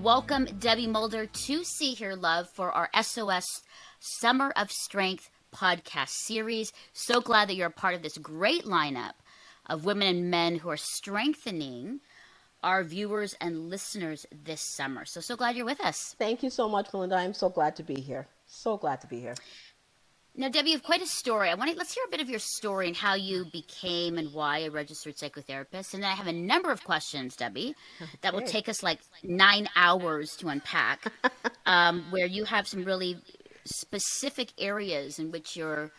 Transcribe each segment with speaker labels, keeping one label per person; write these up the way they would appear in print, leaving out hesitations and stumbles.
Speaker 1: welcome Debbie Mulder to See Here Love for our SOS Summer of Strength podcast series. So glad that you're a part of this great lineup of women and men who are strengthening our viewers and listeners this summer. So glad you're with us.
Speaker 2: Thank you so much, Melinda. I'm so glad to be here. So glad to be here.
Speaker 1: Now, Debbie, you have quite a story. Let's hear a bit of your story and how you became and why a registered psychotherapist. And then I have a number of questions, Debbie, that will take us like 9 hours to unpack, where you have some really specific areas in which you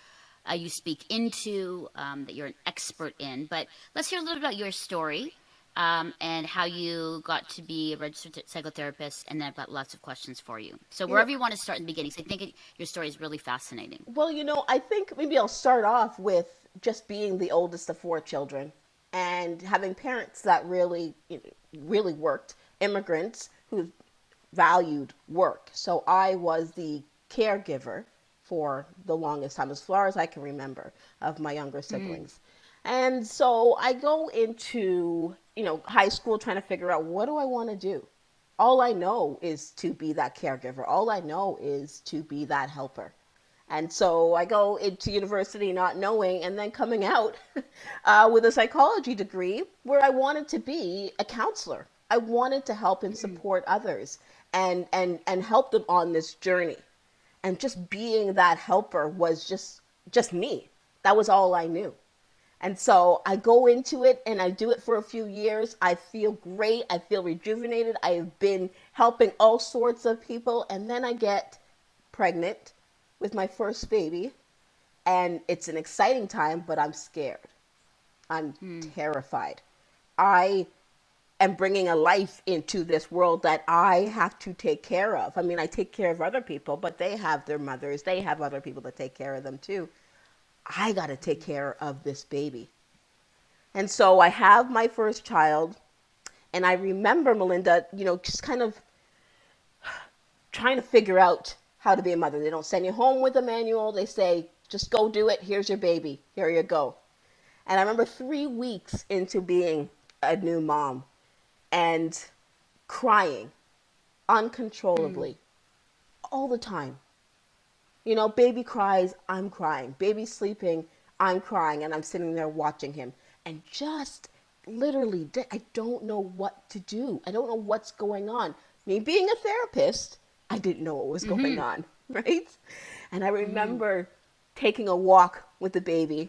Speaker 1: speak into, that you're an expert in. But let's hear a little about your story. And how you got to be a registered psychotherapist, and then I've got lots of questions for you. So wherever you want to start in the beginning, because I think your story is really fascinating.
Speaker 2: Well, I think maybe I'll start off with just being the oldest of 4 children and having parents that really worked, immigrants who valued work. So I was the caregiver for the longest time, as far as I can remember, of my younger siblings. And so I go into, high school trying to figure out, what do I want to do? All I know is to be that caregiver. All I know is to be that helper. And so I go into university not knowing, and then coming out with a psychology degree where I wanted to be a counselor. I wanted to help and support others and help them on this journey. And just being that helper was just me. That was all I knew. And so I go into it and I do it for a few years. I feel great. I feel rejuvenated. I've been helping all sorts of people. And then I get pregnant with my first baby. And it's an exciting time, but I'm scared. I'm terrified. I am bringing a life into this world that I have to take care of. I mean, I take care of other people, but they have their mothers. They have other people that take care of them too. I got to take care of this baby. And so I have my first child, and I remember, Melinda, just kind of trying to figure out how to be a mother. They don't send you home with a manual. They say, just go do it. Here's your baby. Here you go. And I remember 3 weeks into being a new mom and crying uncontrollably all the time. Baby cries, I'm crying. Baby's sleeping, I'm crying. And I'm sitting there watching him. And just literally, I don't know what to do. I don't know what's going on. Me being a therapist, I didn't know what was going on, right? And I remember taking a walk with the baby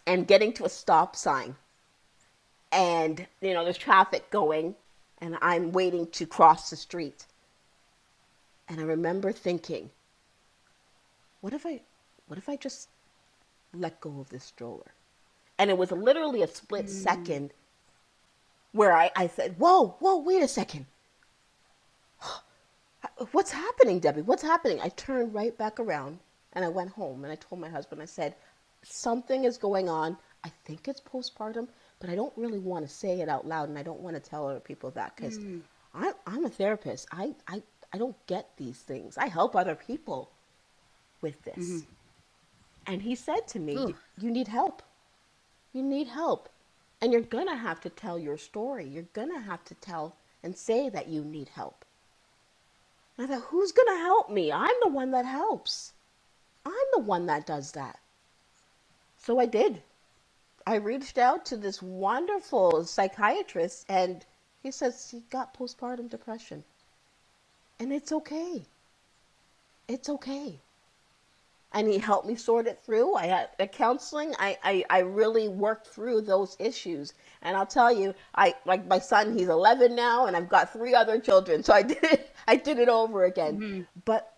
Speaker 2: and getting to a stop sign. And, there's traffic going, and I'm waiting to cross the street. And I remember thinking, what if I just let go of this stroller? And it was literally a split second where I said, whoa, wait a second. What's happening, Debbie? What's happening? I turned right back around and I went home and I told my husband, I said, something is going on. I think it's postpartum, but I don't really want to say it out loud, and I don't want to tell other people that because I'm a therapist. I don't get these things. I help other people with this. And he said to me, you need help. You need help. And you're going to have to tell your story. You're going to have to tell and say that you need help. And I thought, who's going to help me? I'm the one that helps. I'm the one that does that. So I did. I reached out to this wonderful psychiatrist, and he says he got postpartum depression. And it's okay. It's okay. And he helped me sort it through. I had a counseling. I really worked through those issues. And I'll tell you, like my son, he's 11 now, and I've got 3 other children. So I did it over again. But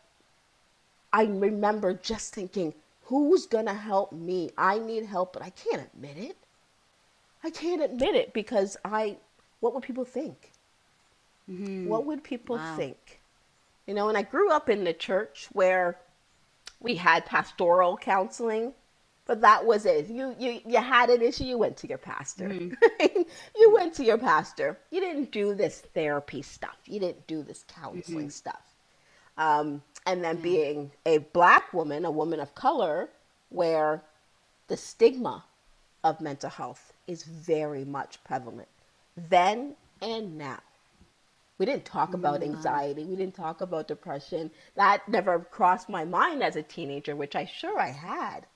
Speaker 2: I remember just thinking, who's going to help me? I need help, but I can't admit it. I can't admit it because what would people think? What would people think? And I grew up in the church where we had pastoral counseling, but that was it. You had an issue, you went to your pastor. You went to your pastor. You didn't do this therapy stuff. You didn't do this counseling stuff. And then being a Black woman, a woman of color, where the stigma of mental health is very much prevalent then and now. We didn't talk about
Speaker 1: Wow.
Speaker 2: anxiety. We didn't talk about depression. That never crossed my mind as a teenager, which I had.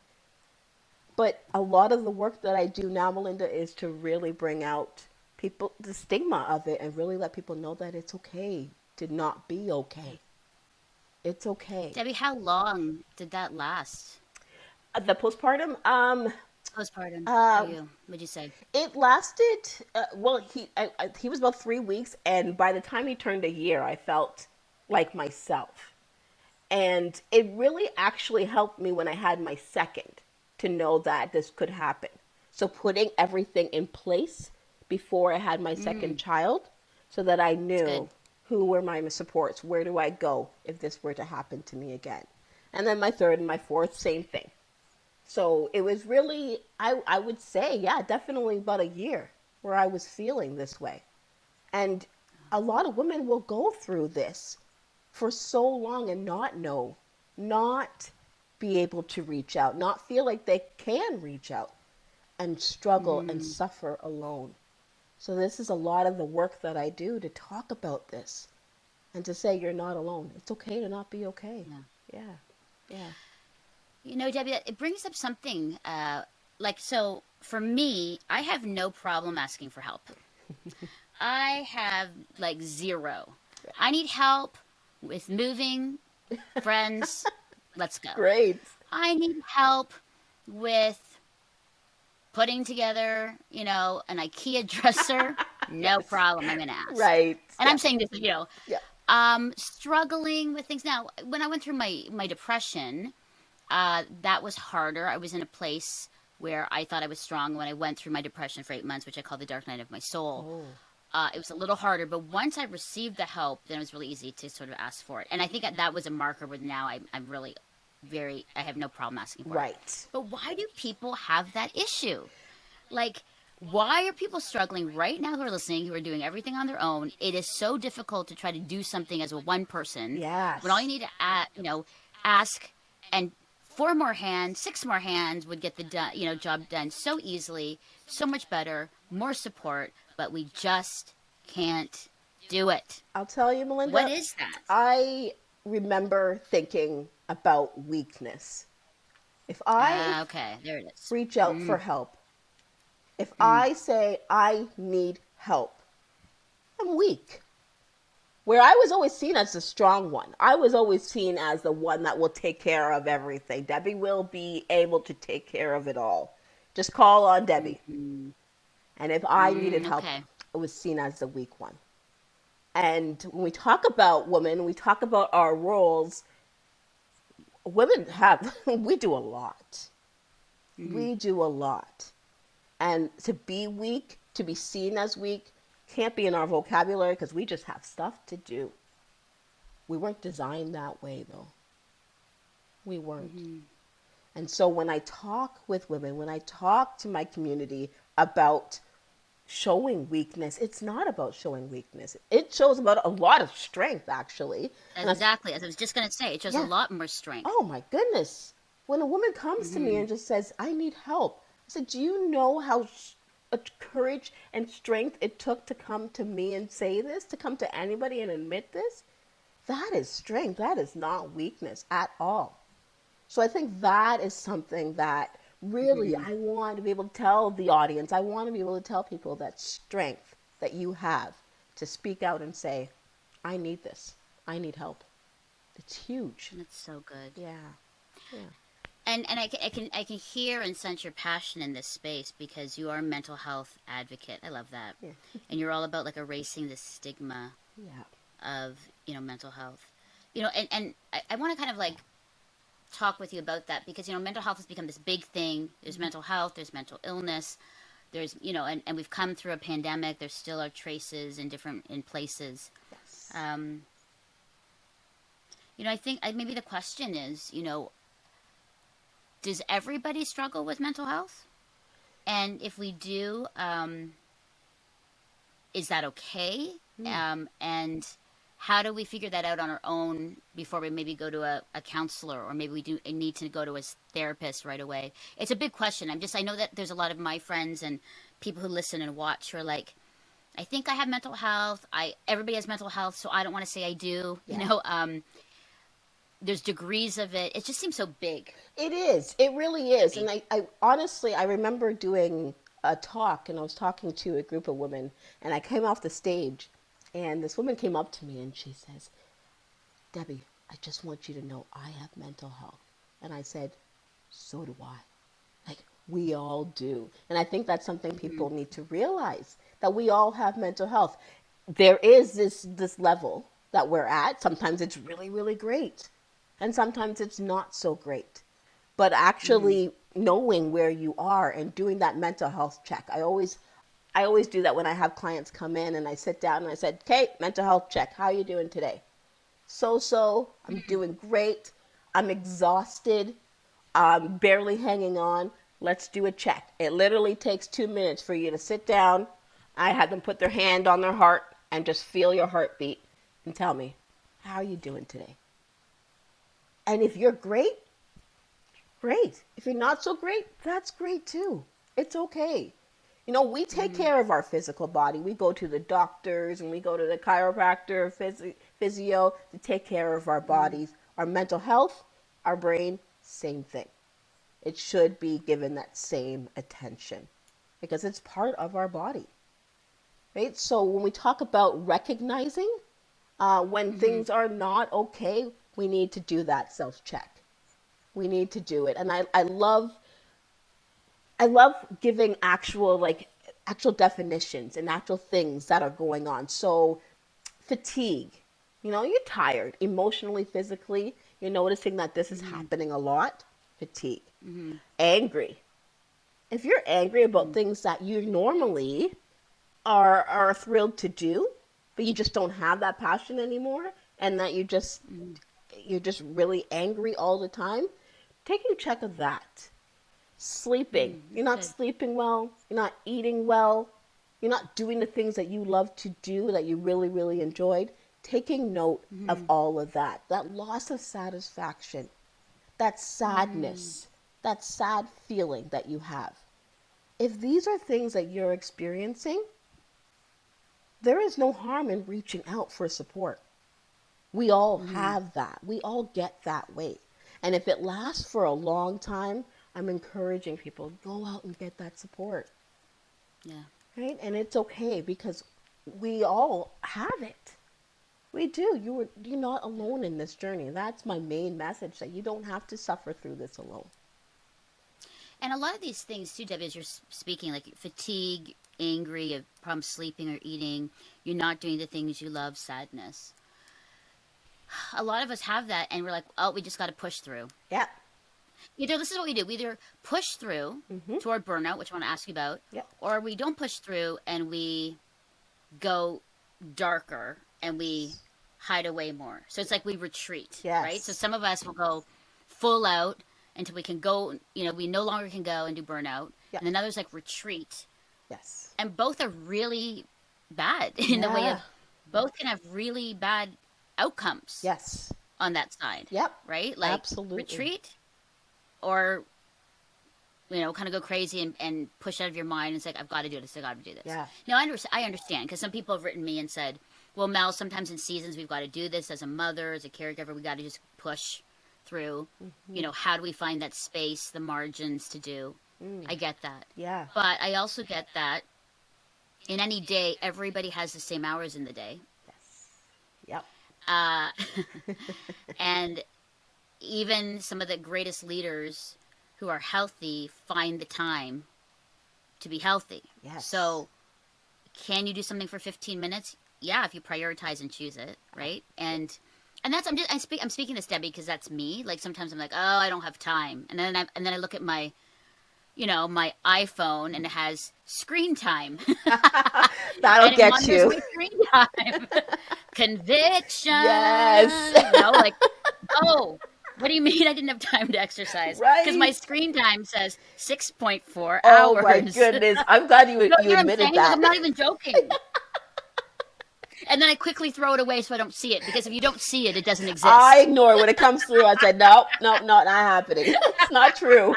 Speaker 2: But a lot of the work that I do now, Melinda, is to really bring out people, the stigma of it, and really let people know that it's okay to not be okay. It's okay.
Speaker 1: Debbie, how long did that last?
Speaker 2: The postpartum,
Speaker 1: Postpartum for
Speaker 2: uh,
Speaker 1: you? What'd you say?
Speaker 2: it lasted. Well, he was about 3 weeks, and by the time he turned a year, I felt like myself. And it really actually helped me when I had my second to know that this could happen. So putting everything in place before I had my second
Speaker 1: Mm,
Speaker 2: child so that I
Speaker 1: it's good.
Speaker 2: knew who were my supports, where do I go if this were to happen to me again. And then my third and my fourth, same thing. So it was really, I would say, yeah, definitely about a year where I was feeling this way. And a lot of women will go through this for so long and not know, not be able to reach out, not feel like they can reach out, and struggle and
Speaker 1: Mm,
Speaker 2: suffer alone. So, this is a lot of the work that I do to talk about this and to say you're not alone. It's okay to not be okay.
Speaker 1: yeah.
Speaker 2: Yeah, yeah.
Speaker 1: Debbie, it brings up something. Like, so for me, I have no problem asking for help. I have like zero. I need help with moving, friends, let's go.
Speaker 2: Great.
Speaker 1: I need help with putting together, an IKEA dresser. No
Speaker 2: Yes.
Speaker 1: problem. I'm going to ask.
Speaker 2: Right.
Speaker 1: And
Speaker 2: Yeah.
Speaker 1: I'm saying this,
Speaker 2: Yeah.
Speaker 1: struggling with things. Now, when I went through my depression, that was harder. I was in a place where I thought I was strong when I went through my depression for 8 months, which I call the dark night of my soul.
Speaker 2: Oh.
Speaker 1: It was a little harder, but once I received the help, then it was really easy to sort of ask for it. And I think that was a marker where now I'm really I have no problem asking for it.
Speaker 2: Right.
Speaker 1: But why do people have that issue? Like, why are people struggling right now who are listening, who are doing everything on their own? It is so difficult to try to do something as a one person when all you
Speaker 2: Yes.
Speaker 1: need to ask, and four more hands, six more hands would get the job done so easily, so much better, more support, but we just can't do it.
Speaker 2: I'll tell you,
Speaker 1: What
Speaker 2: Melinda,
Speaker 1: is that?
Speaker 2: I remember thinking about weakness. If I
Speaker 1: Okay, there it is.
Speaker 2: reach out for
Speaker 1: Mm,
Speaker 2: help, if
Speaker 1: mm,
Speaker 2: I say I need help, I'm weak. Where I was always seen as the strong one, I was always seen as the one that will take care of everything. Debbie will be able to take care of it all. Just call on Debbie.
Speaker 1: mm,
Speaker 2: And if I needed help,
Speaker 1: okay.
Speaker 2: I was seen as the weak one. And when we talk about women, we talk about our roles. Women have, we do a lot.
Speaker 1: Mm,
Speaker 2: We do a lot. And to be weak, to be seen as weak, can't be in our vocabulary because we just have stuff to do. We weren't designed that way, though. We weren't.
Speaker 1: mm-hmm.
Speaker 2: And so when I talk with women, when I talk to my community about showing weakness, it's not about showing weakness. It shows about a lot of strength, actually. And I,
Speaker 1: Exactly. As I was just going to say, it shows a
Speaker 2: yeah,
Speaker 1: lot more strength.
Speaker 2: oh my goodness. When a woman comes to me
Speaker 1: Mm-hmm.
Speaker 2: and just says, I need help, I said, do you know how courage and strength it took to come to me and say this, to come to anybody and admit this? That is strength. That is not weakness at all. So I think that is something that really
Speaker 1: Mm-hmm.
Speaker 2: I want to be able to tell the audience. I want to be able to tell people that strength that you have to speak out and say, I need this. I need help. It's huge.
Speaker 1: That's so good.
Speaker 2: Yeah. Yeah.
Speaker 1: And I can hear and sense your passion in this space because you are a mental health advocate. I love that.
Speaker 2: Yeah.
Speaker 1: And you're all about like erasing the stigma
Speaker 2: Yeah.
Speaker 1: of, mental health. And I want to kind of like talk with you about that because, mental health has become this big thing. There's mental health, there's mental illness, there's, and we've come through a pandemic. There still are traces in places.
Speaker 2: Yes.
Speaker 1: Um, I think maybe the question is, does everybody struggle with mental health? And if we do, is that okay?
Speaker 2: Mm.
Speaker 1: And how do we figure that out on our own before we maybe go to a counselor, or maybe we do need to go to a therapist right away? It's a big question. I know that there's a lot of my friends and people who listen and watch who are like, I think I have mental health. Everybody has mental health, so I don't want to say I do.
Speaker 2: Yeah.
Speaker 1: There's degrees of it. It just seems so big.
Speaker 2: It is. It really is. And I honestly, I remember doing a talk, and I was talking to a group of women, and I came off the stage, and this woman came up to me and she says, Debbie, I just want you to know I have mental health. And I said, so do I. Like, we all do. And I think that's something people need to realize, that we all have mental health. There is this level that we're at. Sometimes it's really, really great. And sometimes it's not so great. But actually knowing where you are and doing that mental health check. I always do that when I have clients come in and I sit down and I said, okay, mental health check. How are you doing today? So, I'm doing great. I'm exhausted. I'm barely hanging on. Let's do a check. It literally takes 2 minutes for you to sit down. I had them put their hand on their heart and just feel your heartbeat and tell me, how are you doing today? And if you're great, great. If you're not so great, that's great too. It's okay. We take care of our physical body. We go to the doctors and we go to the chiropractor, physio to take care of our bodies. Our mental health, our brain, same thing. It should be given that same attention because it's part of our body, right? So when we talk about recognizing when things are not okay, we need to do that self-check. We need to do it. And I love giving actual definitions and actual things that are going on. So fatigue, you're tired emotionally, physically. You're noticing that this is happening a lot. Fatigue. Angry. If you're angry about things that you normally are thrilled to do, but you just don't have that passion anymore, and that you're just really angry all the time, taking a check of that. Sleeping. You're not sleeping well. You're not eating well. You're not doing the things that you love to do that you really, really enjoyed. Taking note of all of that. That loss of satisfaction. That sadness. That sad feeling that you have. If these are things that you're experiencing, there is no harm in reaching out for support. We all have that. We all get that way. And if it lasts for a long time, I'm encouraging people, go out and get that support.
Speaker 1: Yeah.
Speaker 2: Right? And it's okay because we all have it. We do. You're not alone in this journey. That's my main message, that you don't have to suffer through this alone.
Speaker 1: And a lot of these things too, Debbie, as you're speaking, like fatigue, angry, you have problems sleeping or eating, you're not doing the things you love, sadness. A lot of us have that and we're like, oh, we just got to push through.
Speaker 2: Yeah.
Speaker 1: This is what we do. We either push through toward burnout, which I want to ask you about, or we don't push through and we go darker and we hide away more. So it's like we retreat, right? So some of us will go full out until we can go, we no longer can go and do burnout. And then others like retreat.
Speaker 2: Yes.
Speaker 1: And both are really bad in the way of, both can have really bad outcomes.
Speaker 2: Yes.
Speaker 1: On that side.
Speaker 2: Yep.
Speaker 1: Right? Like
Speaker 2: absolutely.
Speaker 1: Retreat or, kind of go crazy and push out of your mind and say, I've got to do this, I've got to do this.
Speaker 2: Yeah.
Speaker 1: Now, I understand because some people have written me and said, well, Mel, sometimes in seasons we've got to do this as a mother, as a caregiver, we got to just push through. How do we find that space, the margins to do? I get that.
Speaker 2: Yeah.
Speaker 1: But I also get that in any day, everybody has the same hours in the day.
Speaker 2: Yes. Yep.
Speaker 1: And even some of the greatest leaders who are healthy find the time to be healthy.
Speaker 2: Yes.
Speaker 1: So can you do something for 15 minutes? Yeah, if you prioritize and choose it, right? And that's I'm speaking this, Debbie, because that's me. Like sometimes I'm like, oh, I don't have time, and then I look at my my iPhone and it has screen time.
Speaker 2: That'll get you.
Speaker 1: Screen time. Conviction.
Speaker 2: Yes.
Speaker 1: Like, oh, what do you mean I didn't have time to exercise?
Speaker 2: Right.
Speaker 1: Because my screen time says 6.4 hours.
Speaker 2: Oh my goodness. I'm glad you admitted that.
Speaker 1: I'm not even joking. And then I quickly throw it away so I don't see it. Because if you don't see it, it doesn't exist.
Speaker 2: I ignore it. When it comes through, I said, nope, not happening. It's not true.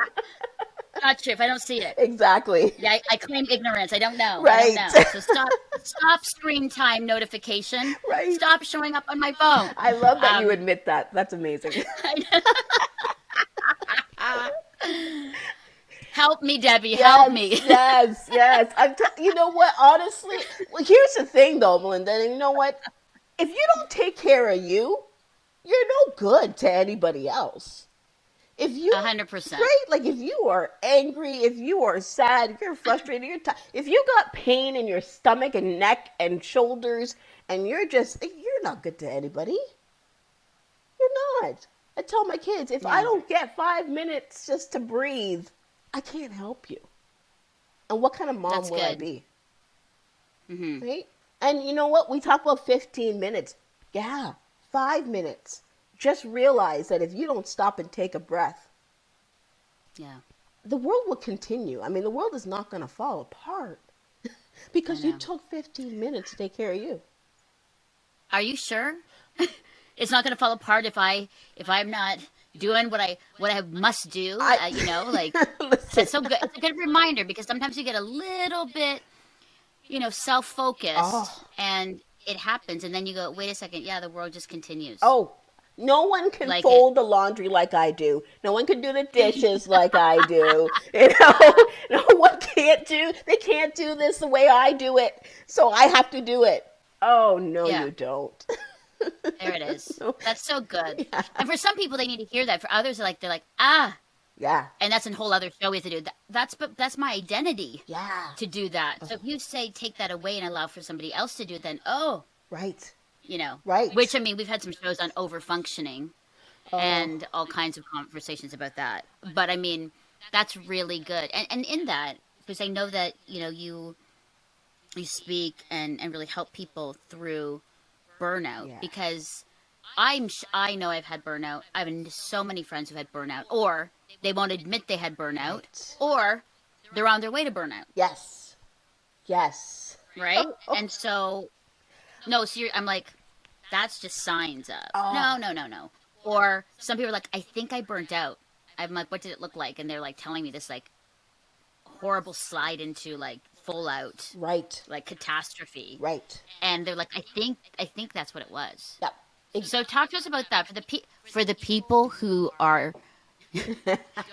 Speaker 1: Not true. If I don't see it.
Speaker 2: Exactly.
Speaker 1: Yeah, I claim ignorance. I don't know. I don't
Speaker 2: Right.
Speaker 1: know. So stop screen time notification.
Speaker 2: Right.
Speaker 1: Stop showing up on my phone.
Speaker 2: I love that you admit that. That's amazing.
Speaker 1: Help me, Debbie. Help
Speaker 2: Yes,
Speaker 1: me.
Speaker 2: yes, yes. You know what? Honestly, well, here's the thing, though, Melinda. And you know what? If you don't take care of you, you're no good to anybody else. If you
Speaker 1: 100%.
Speaker 2: right, like if you are angry, if you are sad, if you're frustrated, if you got pain in your stomach and neck and shoulders, and you're not good to anybody. You're not. I tell my kids, if I
Speaker 1: Yeah,
Speaker 2: don't get 5 minutes just to breathe, I can't help you. And what kind of mom
Speaker 1: that's
Speaker 2: will I
Speaker 1: good.
Speaker 2: be?
Speaker 1: Hmm.
Speaker 2: Right? And you know what? We talk about 15 minutes. Yeah, 5 minutes. Just realize that if you don't stop and take a breath,
Speaker 1: Yeah,
Speaker 2: the world will continue. I mean, the world is not going to fall apart
Speaker 1: I
Speaker 2: because you
Speaker 1: know.
Speaker 2: took 15 minutes to take care of you.
Speaker 1: Are you sure? It's not going to fall apart if I'm not doing what I must do.
Speaker 2: I
Speaker 1: Like
Speaker 2: listen.
Speaker 1: that's so good. It's a good reminder because sometimes you get a little bit, self-focused
Speaker 2: Oh,
Speaker 1: and it happens, and then you go, wait a second, yeah, the world just continues.
Speaker 2: oh, no one can
Speaker 1: Like it.
Speaker 2: fold the laundry like I do. No one can do the dishes like I do. You know, no one can't do. They can't do this the way I do it. So I have to do it. Oh no,
Speaker 1: Yeah,
Speaker 2: you don't.
Speaker 1: there it is.
Speaker 2: No.
Speaker 1: That's so good.
Speaker 2: Yeah.
Speaker 1: And for some people, they need to hear that. For others, they're like, ah,
Speaker 2: Yeah.
Speaker 1: and that's a whole other show we have to do. That's my identity
Speaker 2: Yeah.
Speaker 1: to do that. So if you say take that away and allow for somebody else to do it, then
Speaker 2: Right.
Speaker 1: which
Speaker 2: Right.
Speaker 1: I mean, we've had some shows on over functioning
Speaker 2: Oh.
Speaker 1: and all kinds of conversations about that. But I mean, that's really good. And in that, because I know that you speak and really help people through burnout
Speaker 2: Yeah.
Speaker 1: because I know I've had burnout. I have so many friends who've had burnout, or they won't admit they had burnout,
Speaker 2: Right.
Speaker 1: or they're on their way to burnout,
Speaker 2: Yes. Yes.
Speaker 1: right? And so no, I'm like, that's just signs of
Speaker 2: Oh.
Speaker 1: no, no, no, no. Or some people are like, I think I burnt out. I'm like, what did it look like? And they're like telling me this like horrible slide into like full out
Speaker 2: Right.
Speaker 1: like catastrophe.
Speaker 2: Right.
Speaker 1: And they're like, I think that's what it was.
Speaker 2: Yep.
Speaker 1: So talk to us about that for the people who are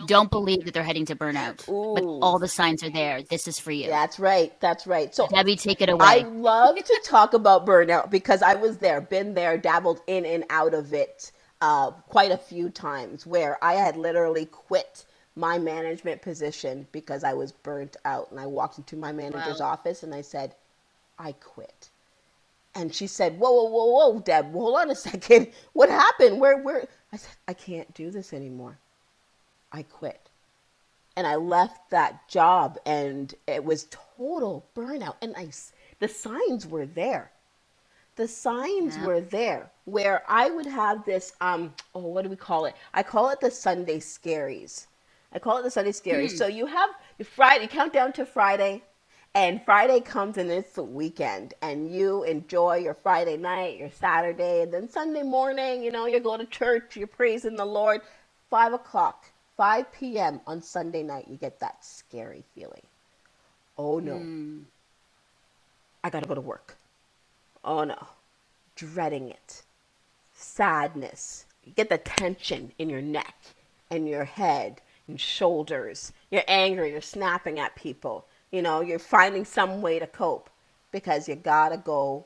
Speaker 1: don't believe that they're heading to burnout, but
Speaker 2: Ooh.
Speaker 1: all the signs are there. This is for you.
Speaker 2: That's right. That's right. So
Speaker 1: Debbie, take it
Speaker 2: I
Speaker 1: away.
Speaker 2: love to talk about burnout because I was there, been there, dabbled in and out of it quite a few times where I had literally quit my management position because I was burnt out. And I walked into my manager's
Speaker 1: Wow.
Speaker 2: office and I said, I quit. And she said, whoa, whoa, whoa, whoa, Deb, hold on a second. What happened? Where? I said, I can't do this anymore. I quit. And I left that job and it was total burnout. And the signs were there. The signs
Speaker 1: Yeah.
Speaker 2: were there where I would have this, what do we call it? I call it the Sunday scaries. I call it the Sunday scaries.
Speaker 1: Hmm.
Speaker 2: So you have your Friday, you count down to Friday, and Friday comes and it's the weekend, and you enjoy your Friday night, your Saturday, and then Sunday morning, you go to church, you're praising the Lord. 5 o'clock, 5 p.m. on Sunday night, you get that scary feeling. Oh no,
Speaker 1: Hmm.
Speaker 2: I gotta go to work. Oh no, dreading it. Sadness. You get the tension in your neck and your head and shoulders. You're angry, you're snapping at people. You're finding some way to cope because you gotta go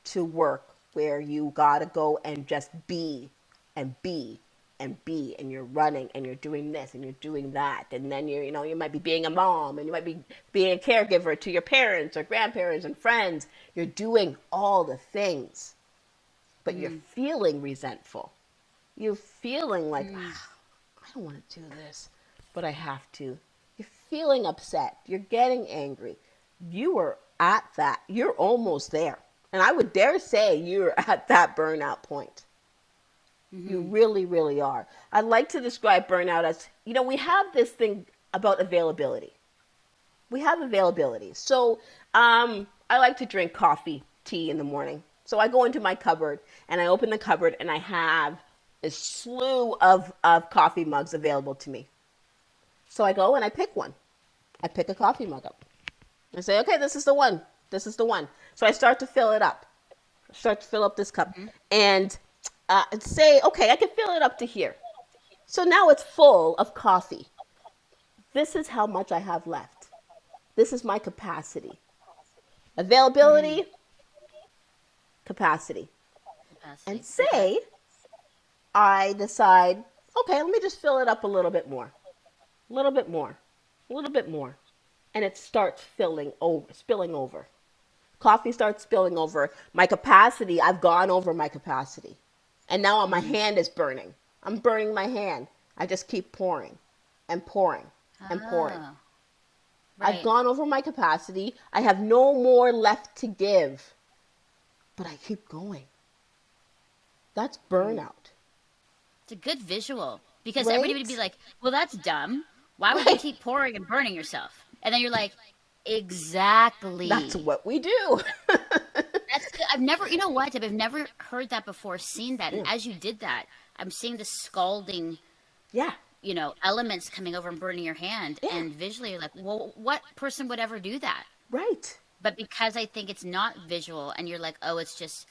Speaker 2: to work where you gotta go and just be and be and be, and you're running and you're doing this and you're doing that, and then you might be being a mom, and you might be being a caregiver to your parents or grandparents and friends. You're doing all the things, but you're
Speaker 1: Hmm.
Speaker 2: feeling resentful. You're feeling like,
Speaker 1: Hmm.
Speaker 2: I don't want to do this, but I have to. You're feeling upset. You're getting angry. You are at that. You're almost there. And I would dare say you're at that burnout point. You
Speaker 1: Hmm.
Speaker 2: really, really are. I like to describe burnout as, we have this thing about availability. We have availability. So I like to drink coffee, tea in the morning. So I go into my cupboard and I open the cupboard and I have a slew of coffee mugs available to me. So I go and I pick one. I pick a coffee mug up. I say, okay, this is the one. This is the one. So I start to fill it up. Start to fill up this cup.
Speaker 1: Mm-hmm.
Speaker 2: And say, okay, I can fill it up to here. So now it's full of coffee. This is how much I have left. This is my capacity.
Speaker 1: Mm-hmm.
Speaker 2: Availability, capacity. And
Speaker 1: Capacity. Okay.
Speaker 2: say I decide, okay, let me just fill it up a little bit more. A little bit more. A little bit more. And it starts spilling over. Coffee starts spilling over. My capacity, I've gone over my capacity. And now my
Speaker 1: Mm-hmm.
Speaker 2: hand is burning. I'm burning my hand. I just keep pouring and pouring and pouring.
Speaker 1: Oh,
Speaker 2: I've
Speaker 1: right.
Speaker 2: gone over my capacity. I have no more left to give, but I keep going. That's
Speaker 1: Mm.
Speaker 2: burnout,
Speaker 1: It's a good visual because everybody would be
Speaker 2: right?
Speaker 1: like, well, that's dumb. Why would you
Speaker 2: Right.
Speaker 1: keep pouring and burning yourself? And then you're like,
Speaker 2: That's
Speaker 1: exactly.
Speaker 2: what we do.
Speaker 1: That's good. I've never, you know what, Deb, I've never heard that before, seen that. And
Speaker 2: Yeah.
Speaker 1: as you did that, I'm seeing the scalding,
Speaker 2: Yeah.
Speaker 1: elements coming over and burning your hand.
Speaker 2: Yeah.
Speaker 1: And visually, you're like, well, what person would ever do that?
Speaker 2: Right.
Speaker 1: But because I think it's not visual, and you're like, oh, it's just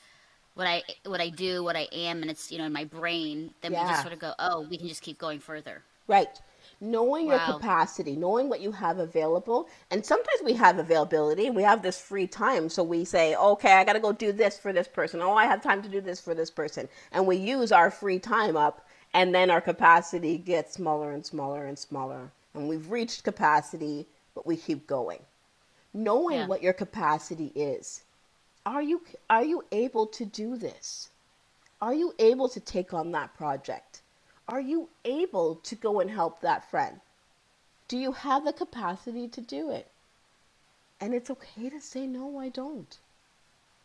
Speaker 1: what I do, what I am, and it's in my brain. Then we just
Speaker 2: Yeah.
Speaker 1: sort of go, oh, we can just keep going further.
Speaker 2: Right. Knowing your
Speaker 1: Wow.
Speaker 2: capacity, knowing what you have available. And sometimes we have availability. We have this free time. So we say, okay, I got to go do this for this person. Oh, I have time to do this for this person. And we use our free time up. And then our capacity gets smaller and smaller and smaller. And we've reached capacity, but we keep going. Knowing
Speaker 1: Yeah.
Speaker 2: what your capacity is. Are you able to do this? Are you able to take on that project? Are you able to go and help that friend? Do you have the capacity to do it? And it's okay to say, no, I don't.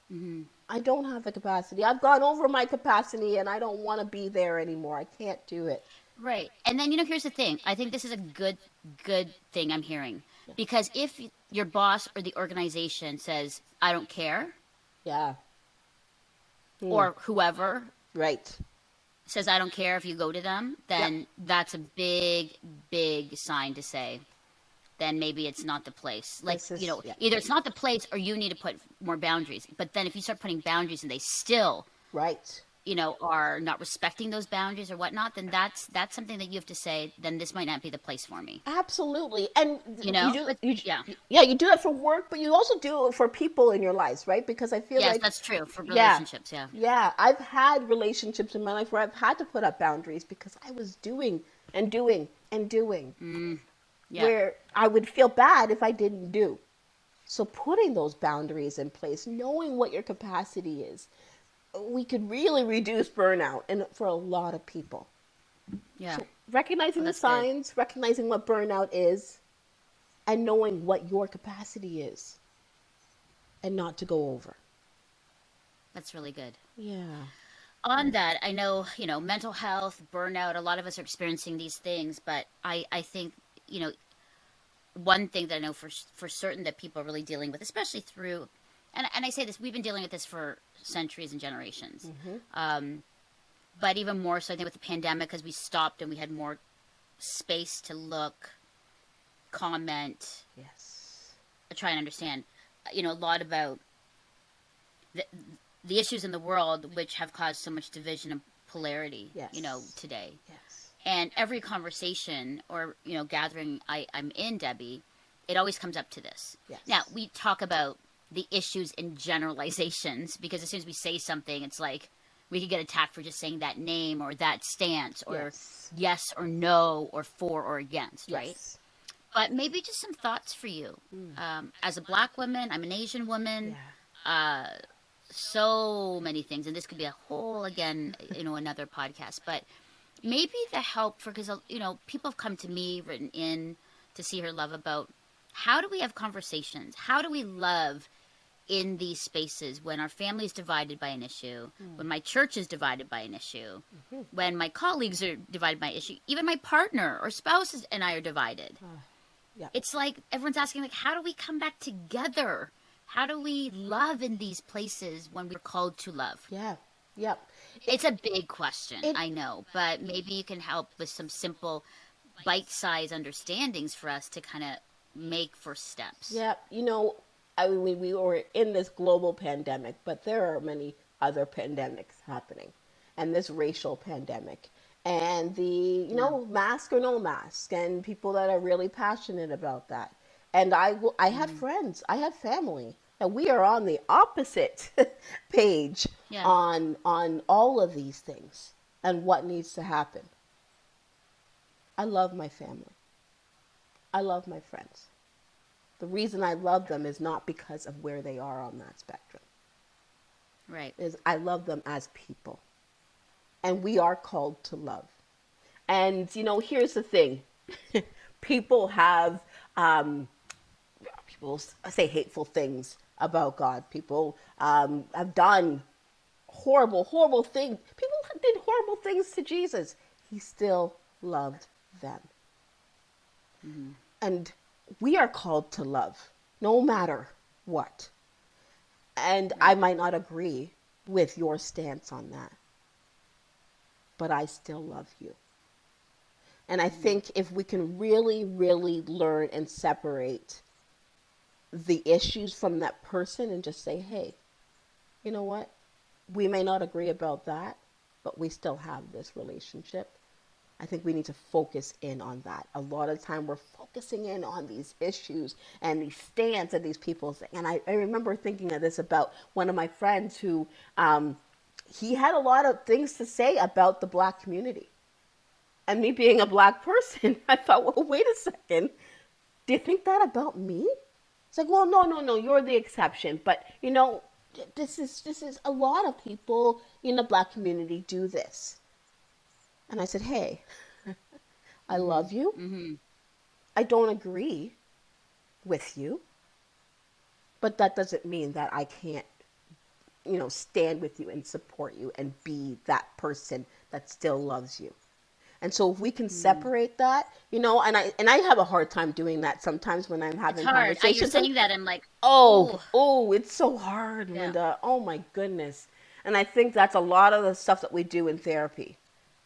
Speaker 1: Hmm.
Speaker 2: I don't have the capacity. I've gone over my capacity and I don't want to be there anymore. I can't do it.
Speaker 1: Right. And then, here's the thing. I think this is a good thing I'm hearing. Because if your boss or the organization says, I don't care,
Speaker 2: Yeah. Hmm.
Speaker 1: or whoever
Speaker 2: Right.
Speaker 1: says, I don't care if you go to them,
Speaker 2: Yep.
Speaker 1: then that's a big, big sign to say, then maybe it's not the place. Like,
Speaker 2: This is, yeah.
Speaker 1: either it's not the place or you need to put more boundaries. But then if you start putting boundaries and they still,
Speaker 2: Right.
Speaker 1: are not respecting those boundaries or whatnot, then that's something that you have to say, then this might not be the place for me.
Speaker 2: Absolutely. And
Speaker 1: But yeah.
Speaker 2: yeah, you do that for work, but you also do it for people in your lives, right? Because I feel
Speaker 1: Yes,
Speaker 2: like,
Speaker 1: that's true for
Speaker 2: yeah,
Speaker 1: relationships, yeah.
Speaker 2: yeah, I've had relationships in my life where I've had to put up boundaries because I was doing and doing and doing,
Speaker 1: Mm, yeah.
Speaker 2: where I would feel bad if I didn't do. So putting those boundaries in place, knowing what your capacity is, we could really reduce burnout and for a lot of people.
Speaker 1: Yeah.
Speaker 2: So recognizing
Speaker 1: Well,
Speaker 2: the
Speaker 1: that's good.
Speaker 2: signs, recognizing what burnout is, and knowing what your capacity is, and not to go over.
Speaker 1: That's really good.
Speaker 2: Yeah.
Speaker 1: On that, I know, mental health, burnout, a lot of us are experiencing these things, but I think, one thing that I know for certain that people are really dealing with, especially through, and I say this, we've been dealing with this for centuries and generations.
Speaker 2: Mm-hmm.
Speaker 1: But even more so, I think, with the pandemic, because we stopped and we had more space to look, comment,
Speaker 2: Yes.
Speaker 1: try and understand, a lot about the, the issues in the world which have caused so much division and polarity,
Speaker 2: Yes.
Speaker 1: today.
Speaker 2: Yes.
Speaker 1: And every conversation or, gathering I'm in, Debbie, it always comes up to this.
Speaker 2: Yes.
Speaker 1: Now, we talk about the issues in generalizations because as soon as we say something, it's like we could get attacked for just saying that name or that stance or
Speaker 2: Yes.
Speaker 1: yes or no or for or against, right?
Speaker 2: Yes.
Speaker 1: But maybe just some thoughts for you. As a Black woman, I'm an Asian woman.
Speaker 2: Yeah.
Speaker 1: So many things, and this could be a whole, again, another podcast, but maybe the help for, because, people have come to me, written in to see her love about how do we have conversations? How do we love in these spaces when our family is divided by an issue, when my church is divided by an issue, when my colleagues are divided by an issue, even my partner or spouse and I are divided.
Speaker 2: Yeah.
Speaker 1: It's like everyone's asking, like, how do we come back together? How do we love in these places when we're called to love?
Speaker 2: Yeah. Yep.
Speaker 1: It's a big question,
Speaker 2: It-
Speaker 1: I know, but maybe you can help with some simple bite-sized understandings for us to kind of make first steps.
Speaker 2: Yeah, I mean, we were in this global pandemic, but there are many other pandemics happening, and this racial pandemic, and the,
Speaker 1: Yeah.
Speaker 2: mask or no mask, and people that are really passionate about that. And I had
Speaker 1: Mm-hmm.
Speaker 2: friends, I had family, and we are on the opposite page
Speaker 1: Yeah.
Speaker 2: on all of these things and what needs to happen. I love my family. I love my friends. The reason I love them is not because of where they are on that spectrum.
Speaker 1: Right.
Speaker 2: Is I love them as people. And we are called to love. And here's the thing. people have people say hateful things about God. People have done horrible, horrible things. People did horrible things to Jesus. He still loved them.
Speaker 1: Mm-hmm.
Speaker 2: And we are called to love no matter what. And I
Speaker 1: Right.
Speaker 2: might not agree with your stance on that, but I still love you. And I
Speaker 1: Mm-hmm.
Speaker 2: think if we can really, really learn and separate the issues from that person and just say, hey, you know what? We may not agree about that, but we still have this relationship. I think we need to focus in on that. A lot of time we're focusing in on these issues and these stands and these people's. And I remember thinking of this about one of my friends who he had a lot of things to say about the black community. And me being a black person, I thought, well, wait a second. Do you think that about me? It's like, well, no, no, no, you're the exception. But this is a lot of people in the black community do this. And I said, hey, I
Speaker 1: Mm-hmm.
Speaker 2: love you.
Speaker 1: Mm-hmm.
Speaker 2: I don't agree with you, but that doesn't mean that I can't, stand with you and support you and be that person that still loves you. And so if we can
Speaker 1: Mm-hmm.
Speaker 2: separate that, and I have a hard time doing that sometimes when I'm
Speaker 1: It's
Speaker 2: having
Speaker 1: hard. You're
Speaker 2: conversations. And
Speaker 1: saying that I'm like,
Speaker 2: oh,
Speaker 1: oh,
Speaker 2: oh, it's so hard,
Speaker 1: yeah.
Speaker 2: Linda. Oh my goodness. And I think that's a lot of the stuff that we do in therapy,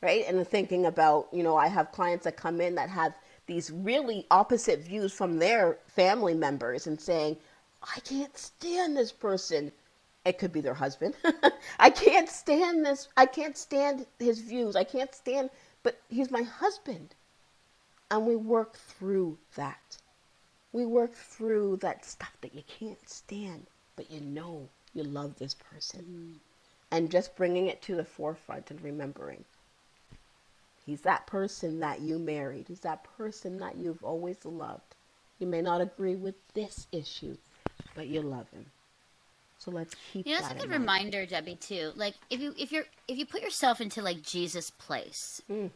Speaker 2: right? And thinking about, I have clients that come in that have these really opposite views from their family members and saying, I can't stand this person. It could be their husband. I can't stand this. I can't stand his views. I can't stand, but he's my husband. And we work through that. We work through that stuff that you can't stand, but you love this person.
Speaker 1: Mm-hmm.
Speaker 2: And just bringing it to the forefront and remembering he's that person that you married. He's that person that you've always loved. You may not agree with this issue, but you love him. So let's keep
Speaker 1: It's a
Speaker 2: that in
Speaker 1: good
Speaker 2: mind.
Speaker 1: reminder, Debbie, too. Like if you put yourself into like Jesus' place.
Speaker 2: Mm,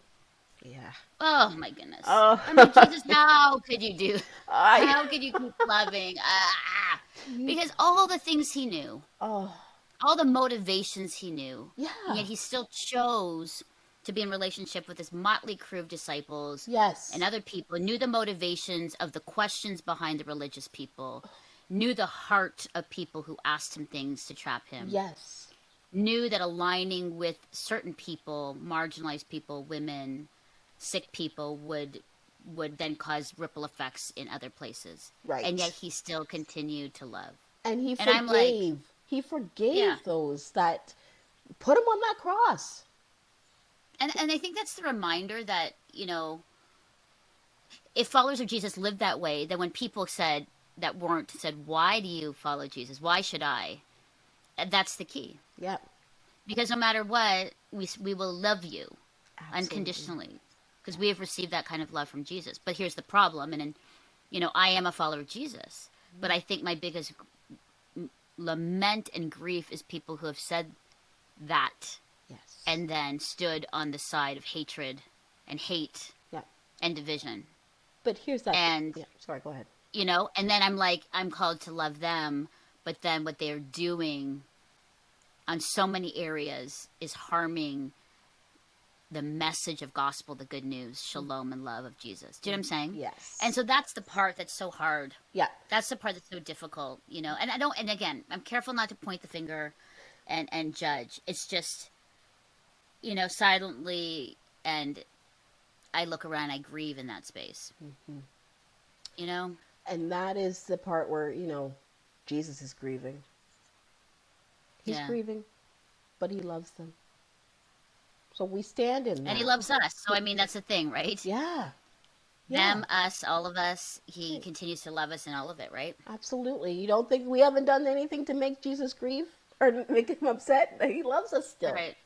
Speaker 2: yeah.
Speaker 1: Oh my goodness.
Speaker 2: Oh,
Speaker 1: I'm like, Jesus, how could you do?
Speaker 2: I.
Speaker 1: How could you keep loving? Because all the things he knew,
Speaker 2: Oh,
Speaker 1: all the motivations he knew, and
Speaker 2: yeah.
Speaker 1: yet he still chose to be in relationship with this motley crew of disciples and
Speaker 2: Yes.
Speaker 1: other people, knew the motivations of the questions behind the religious people, knew the heart of people who asked him things to trap him,
Speaker 2: Yes.
Speaker 1: knew that aligning with certain people, marginalized people, women, sick people would then cause ripple effects in other places. And yet
Speaker 2: Right.
Speaker 1: he still continued to love.
Speaker 2: And he
Speaker 1: And I'm like,
Speaker 2: forgave. He
Speaker 1: yeah.
Speaker 2: forgave those that put him on that cross.
Speaker 1: And I think that's the reminder that, if followers of Jesus lived that way, then when people said, why do you follow Jesus? Why should I? That's the key.
Speaker 2: Yep.
Speaker 1: Because no matter what, we will love you
Speaker 2: Absolutely.
Speaker 1: unconditionally because we have received that kind of love from Jesus. But here's the problem, I am a follower of Jesus, but I think my biggest lament and grief is people who have said that
Speaker 2: Yes.
Speaker 1: and then stood on the side of hatred and hate
Speaker 2: Yep.
Speaker 1: and division.
Speaker 2: But here's that.
Speaker 1: And,
Speaker 2: Yeah. Sorry. Go ahead.
Speaker 1: and then I'm like, I'm called to love them, but then what they're doing on so many areas is harming the message of gospel, the good news, shalom and love of Jesus. Do you know what I'm saying?
Speaker 2: Yes.
Speaker 1: And so that's the part that's so hard.
Speaker 2: Yeah.
Speaker 1: That's the part that's so difficult, And and again, I'm careful not to point the finger and judge. It's just, silently, and I look around, I grieve in that space.
Speaker 2: Mm-hmm.
Speaker 1: You know?
Speaker 2: And that is the part where, Jesus is grieving. He's
Speaker 1: Yeah.
Speaker 2: grieving, but he loves them. So we stand in
Speaker 1: And he
Speaker 2: that.
Speaker 1: loves us. So I mean, that's the thing, right?
Speaker 2: Yeah, yeah,
Speaker 1: Them, us, all of us. He
Speaker 2: right.
Speaker 1: continues to love us in all of it, right?
Speaker 2: Absolutely. You don't think we haven't done anything to make Jesus grieve or make him upset? He loves us still.
Speaker 1: Right.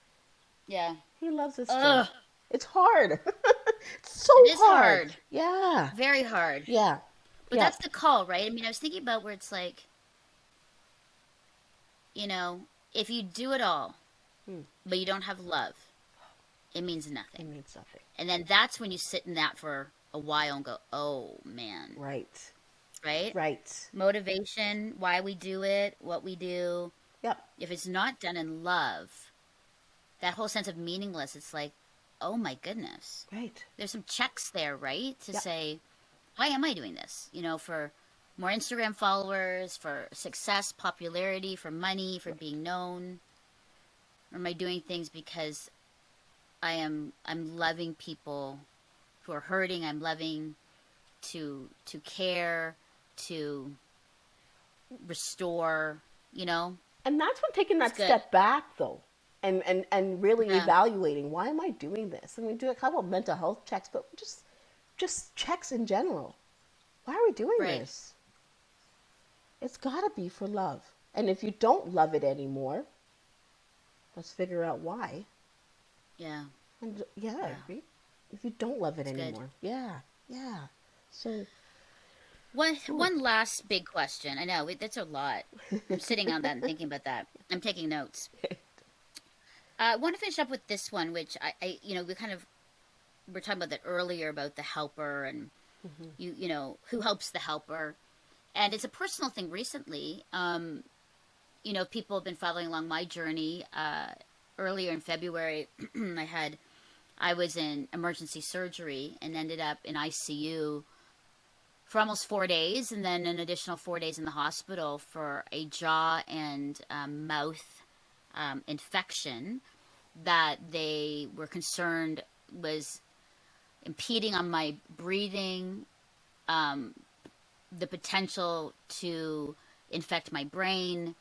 Speaker 1: Yeah.
Speaker 2: He loves us still.
Speaker 1: Ugh.
Speaker 2: It's hard. It's so
Speaker 1: It is
Speaker 2: hard.
Speaker 1: hard.
Speaker 2: Yeah,
Speaker 1: Very hard.
Speaker 2: yeah,
Speaker 1: But
Speaker 2: yeah.
Speaker 1: that's the call, right? I mean, I was thinking about where it's like, if you do it all,
Speaker 2: Hmm.
Speaker 1: but you don't have love, it means
Speaker 2: It
Speaker 1: nothing.
Speaker 2: means nothing.
Speaker 1: And then that's when you sit in that for a while and go, oh man,
Speaker 2: Right,
Speaker 1: right?
Speaker 2: right.
Speaker 1: Motivation, why we do it, what we do.
Speaker 2: Yep,
Speaker 1: If it's not done in love, that whole sense of meaningless, it's like, oh my goodness.
Speaker 2: right.
Speaker 1: There's some checks there, right? To
Speaker 2: Yep.
Speaker 1: say, why am I doing this? For more Instagram followers, for success, popularity, for money, for being known? Or am I doing things because I'm loving people who are hurting? I'm loving to care, to restore,
Speaker 2: And that's when taking
Speaker 1: It's
Speaker 2: that
Speaker 1: good.
Speaker 2: step back, though, and really
Speaker 1: Yeah,
Speaker 2: evaluating, why am I doing this? And we do a couple of mental health checks, but just checks in general. Why are we doing
Speaker 1: right.
Speaker 2: this? It's got to be for love. And if you don't love it anymore, let's figure out why.
Speaker 1: Yeah,
Speaker 2: And yeah, I
Speaker 1: yeah.
Speaker 2: agree. If you don't love it
Speaker 1: It's good.
Speaker 2: anymore, yeah, yeah. So, ooh.
Speaker 1: One last big question. I know that's a lot. I'm sitting on that and thinking about that. I'm taking notes. I want to finish up with this one, which we were talking about that earlier about the helper and
Speaker 2: Mhm.
Speaker 1: who helps the helper, and it's a personal thing recently. People have been following along my journey. Earlier in February, I was in emergency surgery and ended up in ICU for almost 4 days, and then an additional 4 days in the hospital for a jaw and mouth infection that they were concerned was impeding on my breathing, the potential to infect my brain,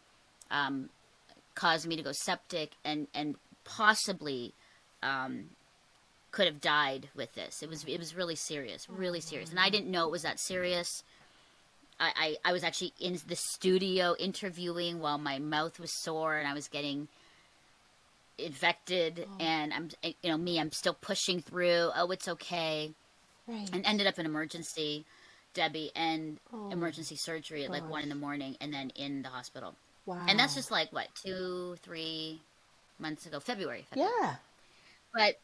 Speaker 1: caused me to go septic, and possibly could have died with this. It was really serious, and I didn't know it was that serious. I was actually in the studio interviewing while my mouth was sore and I was getting infected,
Speaker 2: Oh,
Speaker 1: and I'm still pushing through. Oh, it's okay, and
Speaker 2: right.
Speaker 1: ended up in emergency, Debbie, and
Speaker 2: Oh,
Speaker 1: emergency surgery at like 1 in the morning, and then in the hospital. And that's
Speaker 2: wow.
Speaker 1: just like what 2-3 months ago, February.
Speaker 2: Yeah.
Speaker 1: But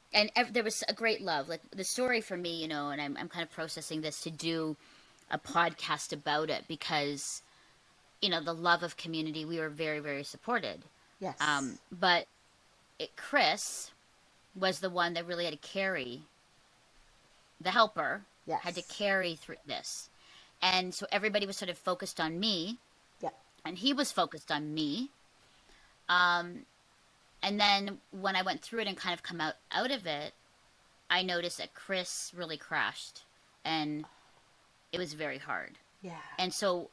Speaker 1: there was a great love, like the story for me, and I'm kind of processing this to do a podcast about it because the love of community, we were very, very supported.
Speaker 2: Yes.
Speaker 1: But Chris was the one that really had to carry the helper, had to
Speaker 2: Yes.
Speaker 1: carry through this, and so everybody was sort of focused on me,
Speaker 2: Yeah.
Speaker 1: and he was focused on me. And then when I went through it and kind of come out of it, I noticed that Chris really crashed, and it was very hard.
Speaker 2: Yeah.
Speaker 1: And so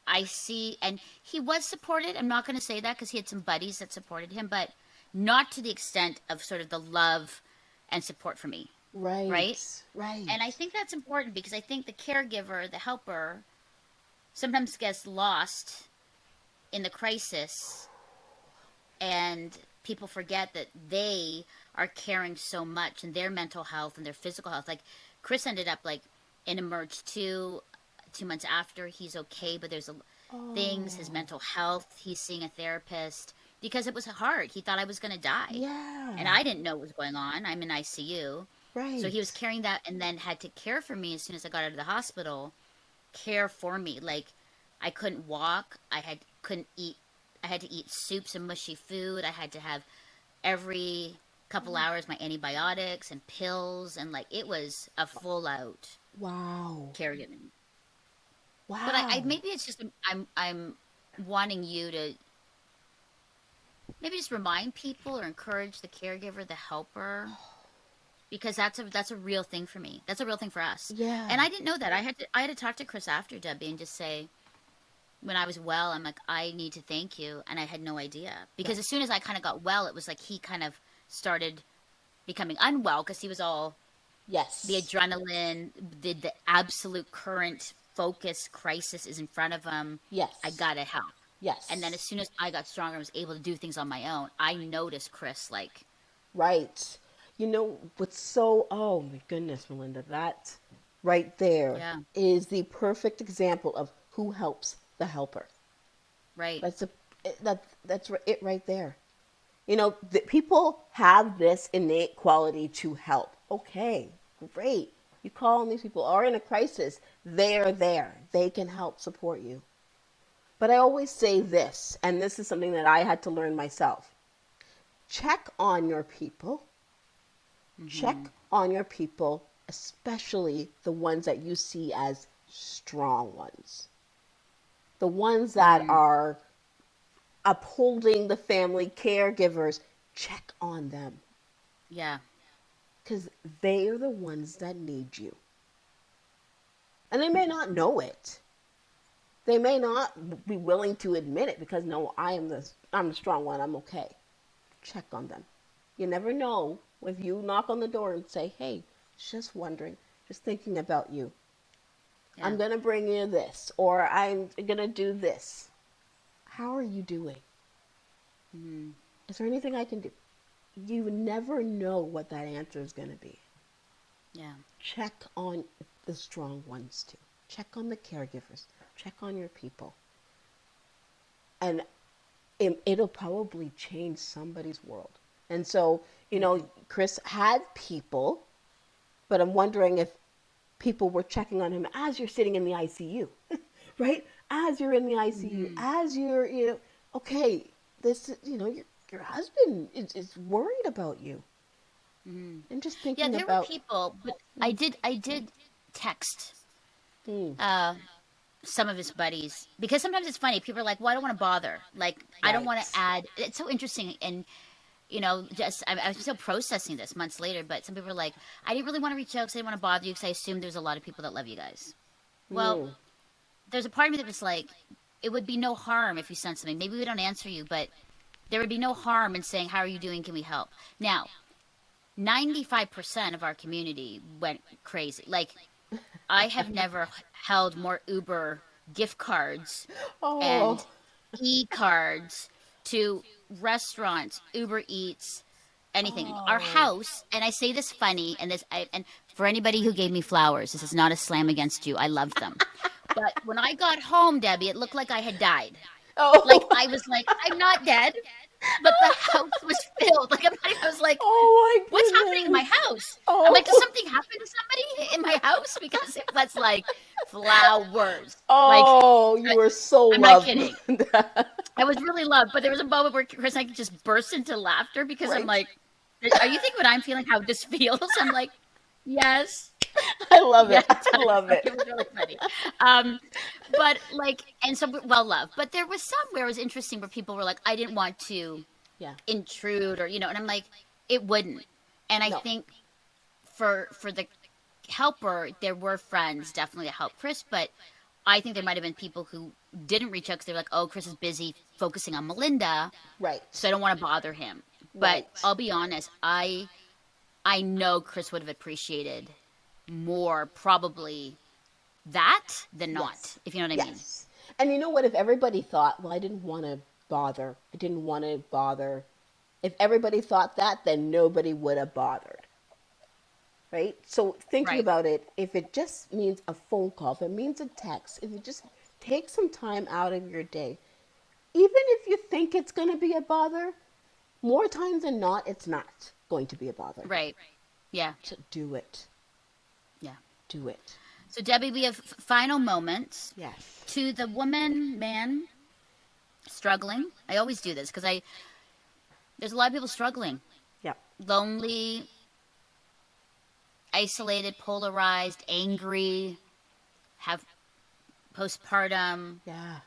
Speaker 1: I see, and he was supported. I'm not going to say that because he had some buddies that supported him, but not to the extent of sort of the love and support for me, right?
Speaker 2: Right. Right.
Speaker 1: And I think that's important because I think the caregiver, the helper, sometimes gets lost in the crisis, and people forget that they are caring so much in their mental health and their physical health. Like Chris ended up like in Emerge 2 months after. He's okay, but there's things, his
Speaker 2: Oh,
Speaker 1: mental health, he's seeing a therapist because it was hard. He thought I was going to die. And
Speaker 2: yeah.
Speaker 1: I didn't know what was going on. I'm in ICU. So he was
Speaker 2: Right.
Speaker 1: carrying that and then had to care for me as soon as I got out of the hospital. Care for me. Like I couldn't walk. Couldn't eat. I had to eat soups and mushy food. I had to have every couple
Speaker 2: Oh,
Speaker 1: hours my antibiotics and pills, and like it was a full out
Speaker 2: wow.
Speaker 1: caregiving. But I
Speaker 2: Wow.
Speaker 1: maybe it's just I'm wanting you to maybe just remind people or encourage the caregiver, the helper, because that's a real thing for me. That's a real thing for us.
Speaker 2: Yeah.
Speaker 1: And I didn't know that. I had to talk to Chris after, Debbie, and just say, when I was well, I'm like, I need to thank you, and I had no idea, because as soon as I kind of got well, it was like he kind of started becoming unwell because he was all
Speaker 2: Yes.
Speaker 1: the adrenaline, the absolute current focus crisis is in front of him.
Speaker 2: Yes.
Speaker 1: I gotta help.
Speaker 2: Yes.
Speaker 1: And then as soon as I got stronger and was able to do things on my own, I noticed Chris like,
Speaker 2: Right. You know what's so, oh my goodness, Melinda, that right there
Speaker 1: yeah,
Speaker 2: is the perfect example of who helps the helper.
Speaker 1: right,
Speaker 2: That's it right there. You know, people have this innate quality to help. Okay, great. You call on these people are in a crisis. They're there. They can help support you. But I always say this, and this is something that I had to learn myself. Check on your people. Check on your people, especially the ones that you see as strong ones. The ones that are upholding the family, caregivers. Check on them.
Speaker 1: yeah,
Speaker 2: Because they are the ones that need you. And they may not know it. They may not be willing to admit it because no, I'm the strong one. I'm okay. Check on them. You never know if you knock on the door and say, "Hey, just wondering, just thinking about you.
Speaker 1: yeah.
Speaker 2: I'm gonna bring you this, or I'm gonna do this. How are you doing? Is there anything I can do?" You never know what that answer is gonna be.
Speaker 1: Yeah.
Speaker 2: Check on the strong ones too. Check on the caregivers. Check on your people. And it'll probably change somebody's world. And so, you know, Chris had people, but I'm wondering if people were checking on him as you're sitting in the ICU, right? As you're in the ICU, as you're, you know, okay, this, you know, your husband is worried about you. And just
Speaker 1: Yeah,
Speaker 2: thinking
Speaker 1: there were
Speaker 2: about,
Speaker 1: people, but I did text
Speaker 2: mm,
Speaker 1: some of his buddies, because sometimes it's funny. People are like, "Well, I don't want to bother. Like, I don't want to
Speaker 2: right,
Speaker 1: add." It's so interesting, and just I'm still processing this months later. But some people are like, "I didn't really want to reach out because I didn't want to bother you because I assumed there's a lot of people that love you guys." Well,
Speaker 2: mm,
Speaker 1: there's a part of me that was like, it would be no harm if you sent something. Maybe we don't answer you, but there would be no harm in saying, "How are you doing? Can we help?" Now, 95% of our community went crazy. Like, I have never held more Uber gift cards and
Speaker 2: oh,
Speaker 1: e-cards to restaurants, Uber Eats, anything. Our
Speaker 2: oh,
Speaker 1: house, and I say this funny, and for anybody who gave me flowers, this is not a slam against you. I loved them. But when I got home, Debbie, it looked like I had died. Like,
Speaker 2: oh,
Speaker 1: I was like, I'm not dead, but the house was filled. Like, I was like,
Speaker 2: oh my
Speaker 1: what's happening in my
Speaker 2: goodness,
Speaker 1: house? I'm like, did
Speaker 2: oh,
Speaker 1: something happen to somebody in my house? Because it was like flowers. Like,
Speaker 2: oh, you
Speaker 1: I,
Speaker 2: were so
Speaker 1: I'm not
Speaker 2: loved,
Speaker 1: kidding.
Speaker 2: Melinda.
Speaker 1: I was really loved, but there was a moment where Chris and I just burst into laughter because I'm
Speaker 2: Right?
Speaker 1: like, are you thinking what I'm feeling, how this feels? I'm like, yes.
Speaker 2: I love
Speaker 1: Yeah,
Speaker 2: it.
Speaker 1: it
Speaker 2: I
Speaker 1: does.
Speaker 2: love
Speaker 1: Like,
Speaker 2: it.
Speaker 1: it was really funny. Um, but like, and so, well, love. But there was some where it was interesting where people were like, I didn't want to
Speaker 2: Yeah.
Speaker 1: intrude, or, and I'm like, it wouldn't. And I
Speaker 2: No.
Speaker 1: think for the helper, there were friends definitely that helped Chris, but I think there might have been people who didn't reach out because they were like, oh, Chris is busy focusing on Melinda, so I
Speaker 2: Right.
Speaker 1: don't want to bother him. But
Speaker 2: Right.
Speaker 1: I'll be honest, I know Chris would have appreciated more probably that than not,
Speaker 2: Yes.
Speaker 1: if you know what I mean.
Speaker 2: Yes. And you know what? If everybody thought, well, I didn't want to bother. If everybody thought that, then nobody would have bothered. Right? So thinking
Speaker 1: Right.
Speaker 2: about it, if it just means a phone call, if it means a text, if you just take some time out of your day, even if you think it's going to be a bother, more times than not, it's not going to be a bother.
Speaker 1: Right. Yeah.
Speaker 2: So do it.
Speaker 1: Yeah.
Speaker 2: Do it.
Speaker 1: So Debbie, we have final moments
Speaker 2: Yes.
Speaker 1: to the woman, man struggling. I always do this because there's a lot of people struggling,
Speaker 2: Yep.
Speaker 1: lonely, isolated, polarized, angry, have postpartum,
Speaker 2: Yeah.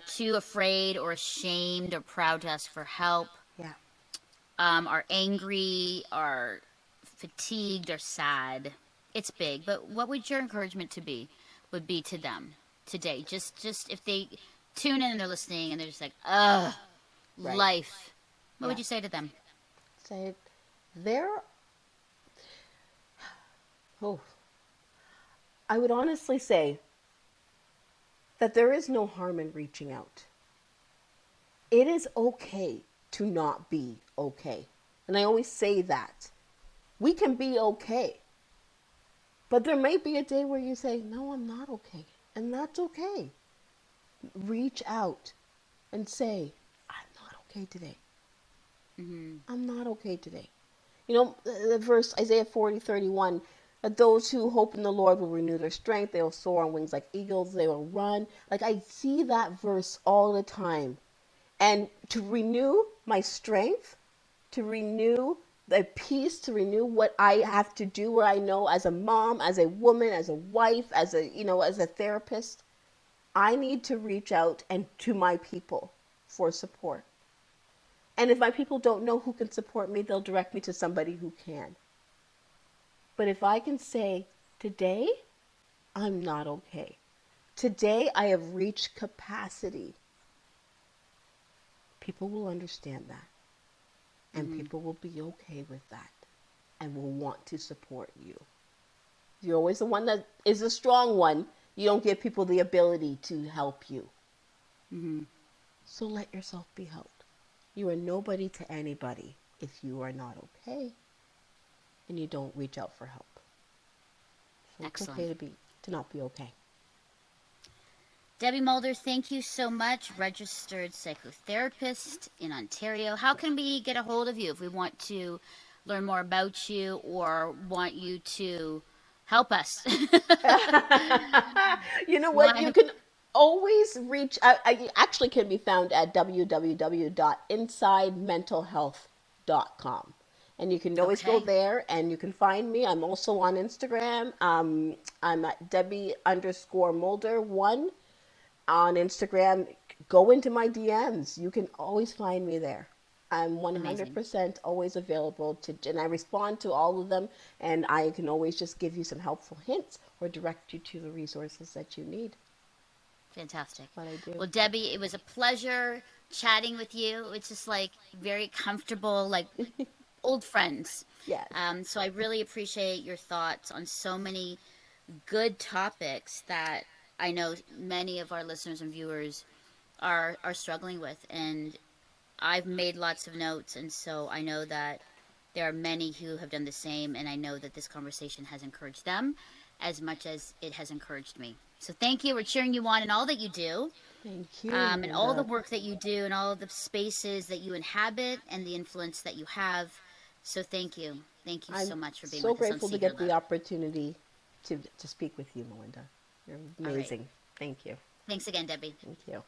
Speaker 1: too afraid or ashamed or proud to ask for help,
Speaker 2: Yeah.
Speaker 1: are angry, are fatigued or sad. It's big, but what would your encouragement would be to them today? Just if they tune in and they're listening and they're just like, ugh,
Speaker 2: Right.
Speaker 1: life. What would
Speaker 2: Yeah.
Speaker 1: you say to them?
Speaker 2: Say there. Oh, I would honestly say that there is no harm in reaching out. It is okay to not be okay. And I always say that. We can be okay. But there may be a day where you say, no, I'm not okay. And that's okay. Reach out and say, I'm not okay today.
Speaker 1: Mm-hmm.
Speaker 2: I'm not okay today. You know, the verse Isaiah 40:31, those who hope in the Lord will renew their strength. They will soar on wings like eagles. They will run. Like, I see that verse all the time. And to renew my strength, to renew the peace, to renew what I have to do, where I know as a mom, as a woman, as a wife, as a, as a therapist, I need to reach out and to my people for support. And if my people don't know who can support me, they'll direct me to somebody who can. But if I can say, today, I'm not okay. Today, I have reached capacity. People will understand that. And
Speaker 1: Mm-hmm.
Speaker 2: people will be okay with that. And will want to support you. You're always the one that is a strong one. You don't give people the ability to help you.
Speaker 1: Mm-hmm.
Speaker 2: So let yourself be helped. You are nobody to anybody if you are not okay and you don't reach out for help. So it's
Speaker 1: Excellent.
Speaker 2: okay to not be okay.
Speaker 1: Debbie Mulder, thank you so much. Registered psychotherapist in Ontario. How can we get a hold of you if we want to learn more about you or want you to help us?
Speaker 2: You know what? You
Speaker 1: Why?
Speaker 2: can always reach out. I actually can be found at www.insidementalhealth.com. And you can always go
Speaker 1: Okay.
Speaker 2: there and you can find me. I'm also on Instagram. I'm at Debbie_Mulder1 on Instagram. Go into my DMs. You can always find me there. I'm
Speaker 1: Amazing.
Speaker 2: 100% always available and I respond to all of them, and I can always just give you some helpful hints or direct you to the resources that you need.
Speaker 1: Fantastic.
Speaker 2: What I do.
Speaker 1: Well, Debbie, it was a pleasure chatting with you. It's just like very comfortable, like old friends.
Speaker 2: Yes.
Speaker 1: So I really appreciate your thoughts on so many good topics that I know many of our listeners and viewers are struggling with. And I've made lots of notes, and so I know that there are many who have done the same, and I know that this conversation has encouraged them as much as it has encouraged me. So thank you. We're cheering you on in all that you do,
Speaker 2: Thank you,
Speaker 1: and all the
Speaker 2: Melinda.
Speaker 1: work that you do, and all the spaces that you inhabit, and the influence that you have. So thank you. Thank you
Speaker 2: I'm
Speaker 1: so much for being
Speaker 2: so
Speaker 1: with us on
Speaker 2: grateful to
Speaker 1: See Hear
Speaker 2: get the
Speaker 1: Love.
Speaker 2: opportunity to speak with you, Melinda. You're
Speaker 1: All right.
Speaker 2: amazing. Thank you.
Speaker 1: Thanks again, Debbie.
Speaker 2: Thank you.